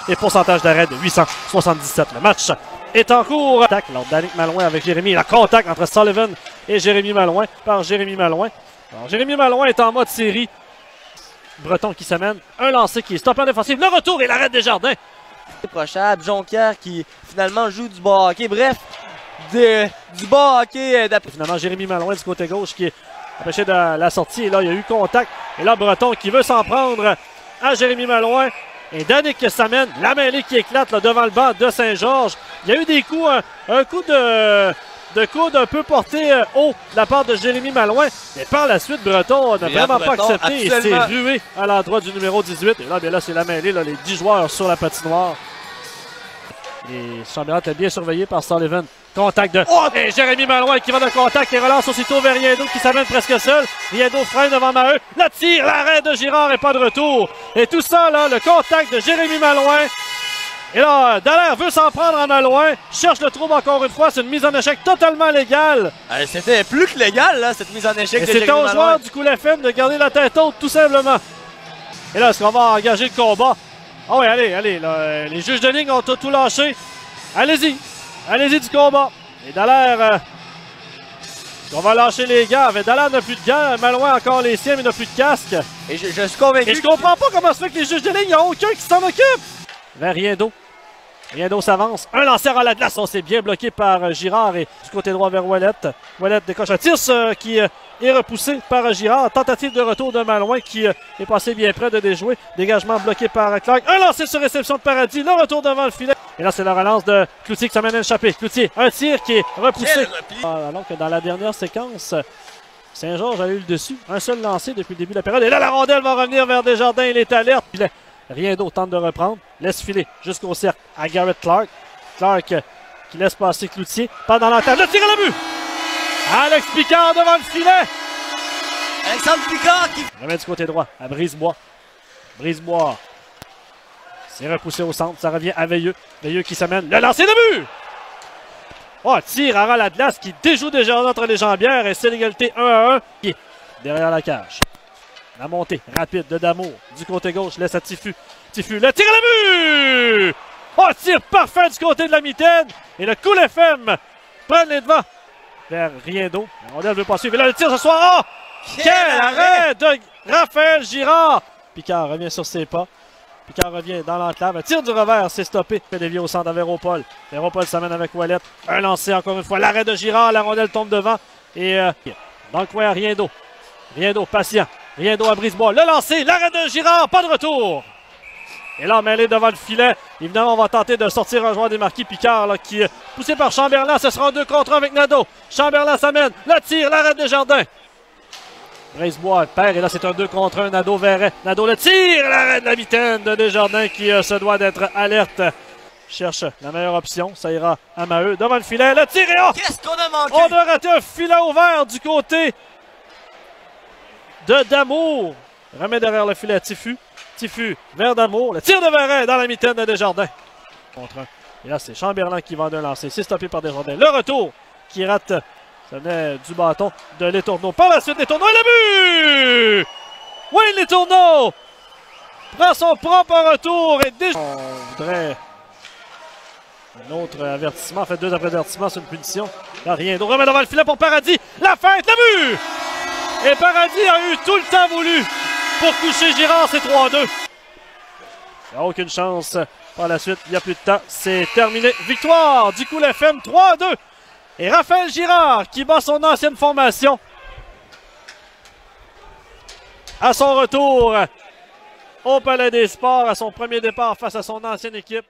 Et pourcentage d'arrêt de 877. Le match est en cours. Attaque lors d'Annick Malouin avec Jérémy. La contact entre Sullivan et Jérémy Malouin par Jérémy Malouin. Alors, Jérémy Malouin est en mode série. Breton qui s'amène. Un lancer qui est stoppé en défensive. Le retour et l'arrêt Desjardins. Prochable, Jonquière qui finalement joue du bas hockey. Bref, du bas hockey. Finalement, Jérémy Malouin du côté gauche qui est empêché de la sortie. Et là, il y a eu contact. Et là, Breton qui veut s'en prendre à Jérémy Malouin. Et Danick qui s'amène. La mêlée qui éclate là, devant le banc de Saint-Georges. Il y a eu des coups, un coup de coude un peu porté haut de la part de Jérémy Malouin. Mais par la suite, Breton n'a vraiment pas accepté et s'est rué à l'endroit du numéro 18. Et là, bien là, c'est la mêlée, là, les 10 joueurs sur la patinoire. Et Chambérat est bien surveillé par Sullivan. Contact de... Oh! Et Jérémy Malouin qui va de contact et relance aussitôt vers Riendeau qui s'amène presque seul. Riendeau freine devant Maheu. Le tir, l'arrêt de Girard et pas de retour. Et tout ça, là, le contact de Jérémy Malouin. Et là, Dallaire veut s'en prendre à Malouin. Cherche le trouble encore une fois. C'est une mise en échec totalement légale. C'était plus que légal, là, cette mise en échec de Jérémy Malouin. C'était aux joueurs du Cool FM de garder la tête haute, tout simplement. Et là, est-ce qu'on va engager le combat? Ah oui, allez, là, les juges de ligne ont tout lâché. Allez-y, allez-y du combat. Et Dallaire, on va lâcher les gars. Dallaire n'a plus de gants, Malouin encore les siens, mais n'a plus de casque. Et je suis convaincu. Et je comprends pas comment ça fait que les juges de ligne, il n'y a aucun qui s'en occupe. Vers Riendeau. Riendeau s'avance. Un lanceur à la glace. On s'est bien bloqué par Girard et du côté droit vers Ouellette. Ouellette décoche un tir qui est repoussé par Girard. Tentative de retour de Malouin qui est passé bien près de déjouer. Dégagement bloqué par Clark. Un lancer sur réception de Paradis. Le retour devant le filet. Et là, c'est la relance de Cloutier qui s'amène à échapper. Cloutier, un tir qui est repoussé. Alors que dans la dernière séquence, Saint-Georges a eu le dessus. Un seul lancé depuis le début de la période. Et là, la rondelle va revenir vers Desjardins. Il est alerte. Riendeau tente de reprendre. Laisse filer jusqu'au cercle à Garrett Clark. Clark qui laisse passer Cloutier. Pas dans l'entente. Le tir à la but! Alex Picard devant le filet. Alexandre Picard qui remet du côté droit à Brisebois. Brisebois. C'est repoussé au centre. Ça revient à Veilleux. Veilleux qui s'amène. Le lancer de but! Oh, tir à ras la glace qui déjoue déjà entre les jambières. Et c'est l'égalité 1-1 qui est derrière la cage. La montée rapide de Damour du côté gauche laisse à Tifu. Tifu, le tir à la but! Oh, tir parfait du côté de la mitaine. Et le Cool FM prend les devants vers Riendeau. La rondelle veut pas suivre. Et là, le tir ce soir. Oh! Quel arrêt de Raphaël Girard! Picard revient sur ses pas. Picard revient dans l'enclave. Un tir du revers, c'est stoppé. Fait dévier au centre à Véropol. Véropol s'amène avec Ouellette. Un lancé encore une fois. L'arrêt de Girard. La rondelle tombe devant. Et dans le coin à Riendeau. Riendeau, patient. Riendeau à Brisebois. Le lancer. L'arrêt de Girard. Pas de retour. Et là, mêlé devant le filet. Évidemment, on va tenter de sortir un joueur démarqué. Picard, là, qui est poussé par Chamberlain. Ce sera un 2 contre 1 avec Nadeau. Chamberlain s'amène. Le tir. L'arrêt de Desjardins. Brisebois perd. Et là, c'est un 2 contre 1. Nadeau verrait. Nadeau le tir. L'arrêt de la mitaine de Desjardins qui se doit d'être alerte. Cherche la meilleure option. Ça ira à Maheu. Devant le filet. Le tir est off. Qu'est-ce qu'on a manqué? On a raté un filet ouvert du côté de Damour. Remet derrière le filet à Tifu. Tifu vers Damour. Le tir de Verret dans la mitaine de Desjardins. Contre un. Et là, c'est Chamberlain qui va d'un lancer. C'est stoppé par Desjardins. Le retour qui rate. Ça venait du bâton de Letourneau. Par la suite, Letourneau et le but! Wayne Letourneau prend son propre retour et déjà. On voudrait un autre avertissement. En fait, 2 avertissements sur une punition. Là, rien d'autre. Remet devant le filet pour Paradis. La fête, le but! Et Paradis a eu tout le temps voulu pour coucher Girard. C'est 3-2. Il n'y a aucune chance. Par la suite, il n'y a plus de temps. C'est terminé. Victoire du Cool FM 3-2. Et Raphaël Girard qui bat son ancienne formation à son retour au Palais des Sports, à son premier départ face à son ancienne équipe.